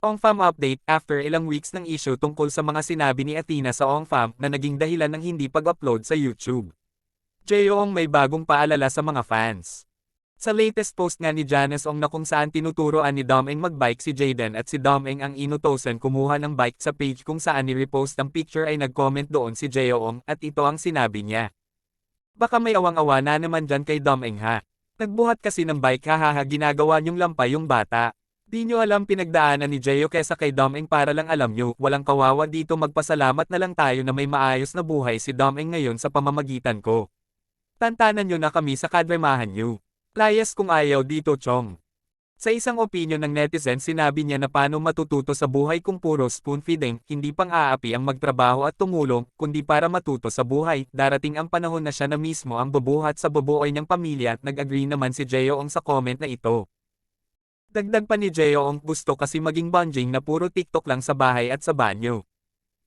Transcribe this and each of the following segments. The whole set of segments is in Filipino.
Ongfam update after ilang weeks ng issue tungkol sa mga sinabi ni Athena sa Ongfam na naging dahilan ng hindi pag-upload sa YouTube. Jeong may bagong paalala sa mga fans. Sa latest post nga ni Janice Ong na kung saan tinuturoan ni Domeng magbike si Jaden at si Domeng ang inutosan kumuha ng bike sa page kung saan ni-repost ang picture ay nag-comment doon si Jeong at ito ang sinabi niya. Baka may awang-awa na naman dyan kay Domeng ha. Nagbuhat kasi ng bike hahaha ginagawa niyong lampay yung bata. Di nyo alam pinagdaanan ni Jeo kesa kay Domeng para lang alam nyo, walang kawawa dito magpasalamat na lang tayo na may maayos na buhay si Domeng ngayon sa pamamagitan ko. Tantanan nyo na kami sa kadremahan nyo. Layas kung ayaw dito Chong. Sa isang opinion ng netizen sinabi niya na paano matututo sa buhay kung puro spoon feeding, hindi pang aapi ang magtrabaho at tumulong, kundi para matuto sa buhay, darating ang panahon na siya na mismo ang bubuhat sa bubuoy niyang pamilya at nag-agree naman si Jeong sa comment na ito. Dagdag pa ni Jeong gusto kasi maging bonding na puro TikTok lang sa bahay at sa banyo.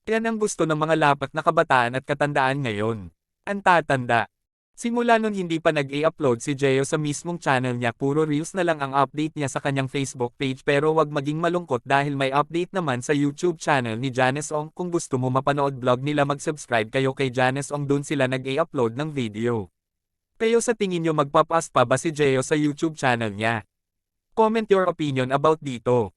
Yan ang gusto ng mga lapat na kabataan at katandaan ngayon. Ang tatanda. Simula nun hindi pa nag-i-upload si Jeo sa mismong channel niya puro reels na lang ang update niya sa kanyang Facebook page pero wag maging malungkot dahil may update naman sa YouTube channel ni Janice Ong kung gusto mo mapanood vlog nila mag-subscribe kayo kay Janice Ong dun sila nag-i-upload ng video. Kayo sa tingin nyo magpapas pa ba si Jeo sa YouTube channel niya? Comment your opinion about dito.